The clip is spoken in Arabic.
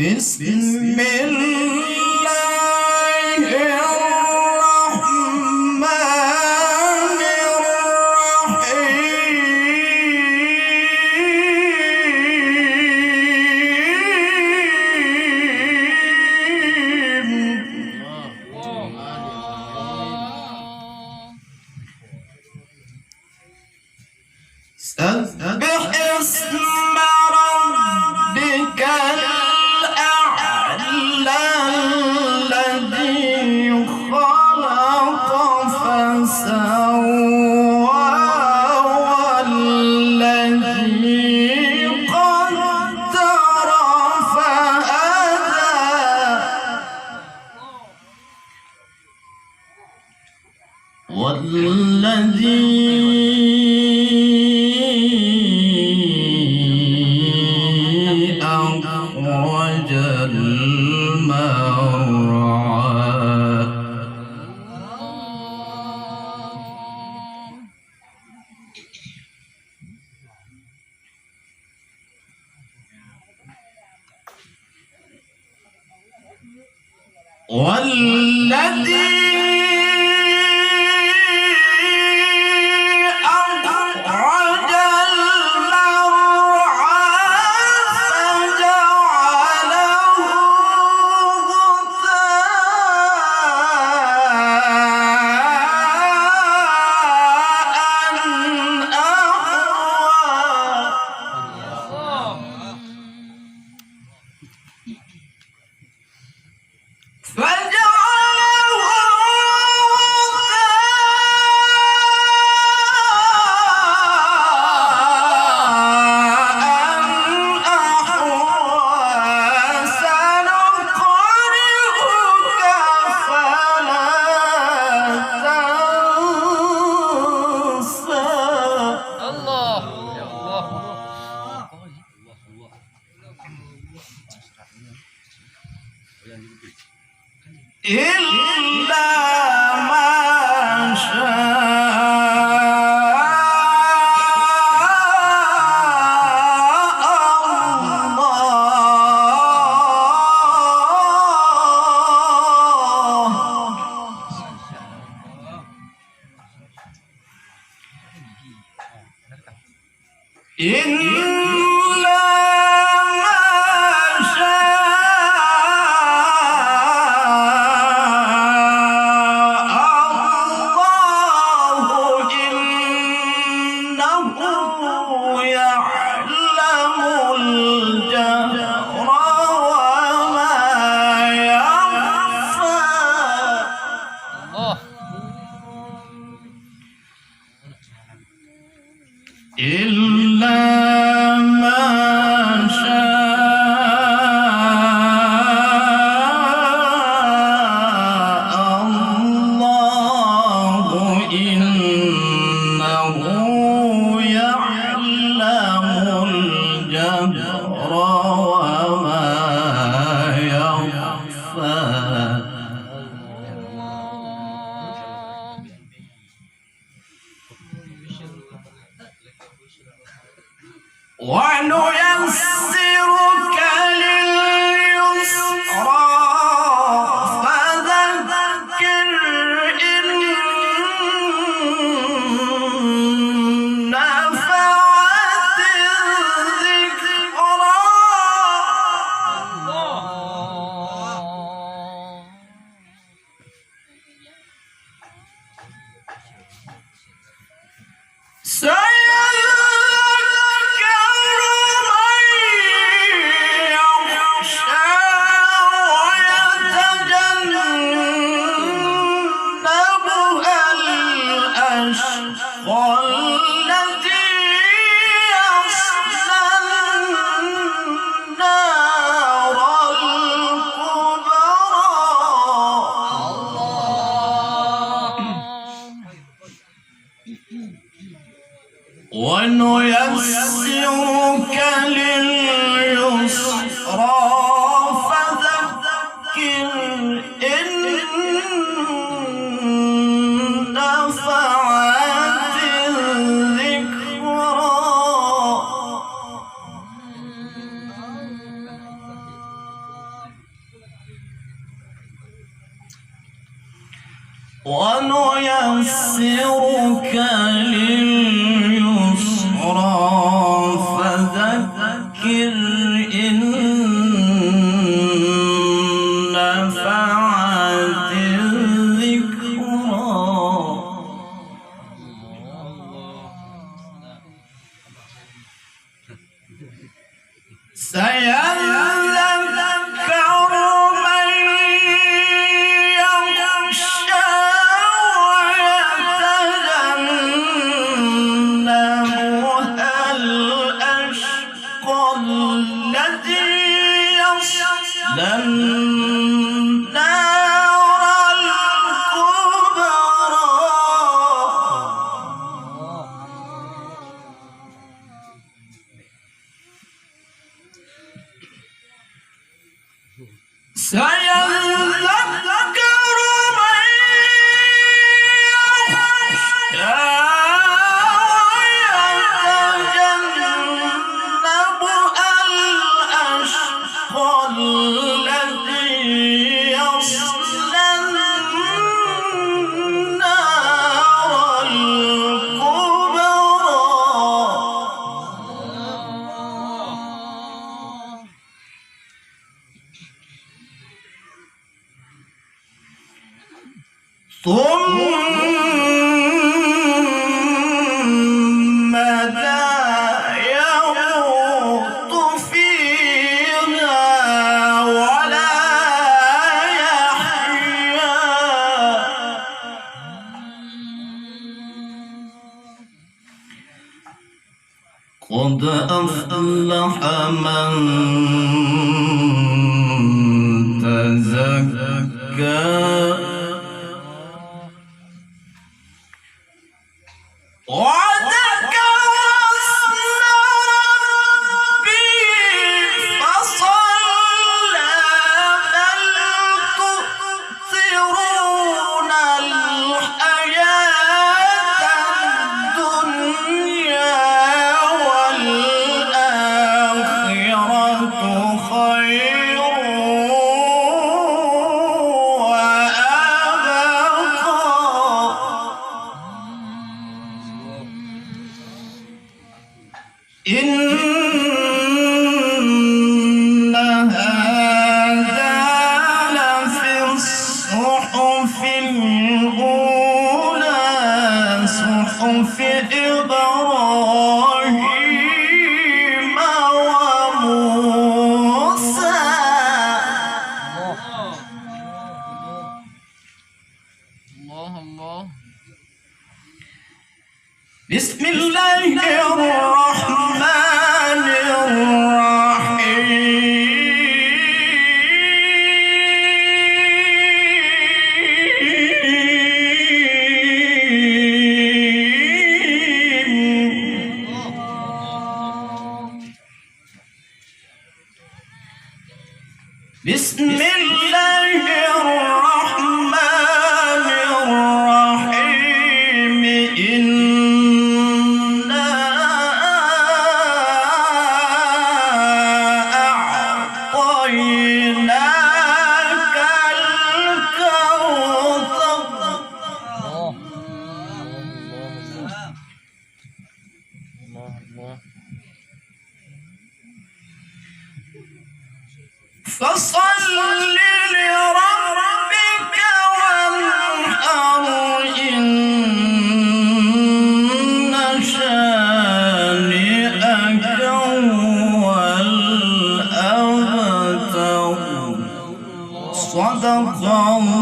بسم الله الرحمن الرحيم سبح اسم ربك الأعلى الذي خلق فسوى والذي قدر فهدى والذي أخرج المرعى والذي أخرج المرعى فجعله غثاء أحوى إلا ما شاء إلا ما شاء الله إنه يعلم الجهر وما يخفى إلا ما شاء الله إنه يعلم الجهر وما يخفى ونيسرك لليسرى فذكر إن نفعت الذكرى والذي يصلى النار الكبرى ونيسرك لليسرى فذكر إن نفعت الذكرى ونيسرك لليسرى فذكر إن نفعت الذكرى سيذكر من يخشى ويتجنبها الأشقى الذي يصلى النار الكبرى سيذكر من يخشى ويتجنبها الأشقى الذي يصلى النار الكبرى ثم لا يموت فيها ولا يحيا قد أفلح من تزكى وذكر اسم ربه فصلى بل تؤثرون الحياة الدنيا والآخرة خير إن هذا لفي الصحف الأولى صحف إبراهيم وموسى الله بسم الله الرحمن الرحيم بسم الله الرحمن الرحيم إنا أعطيناك الكوثر فصل لربك وانحر إن شانئك هو الأبتر صدق الله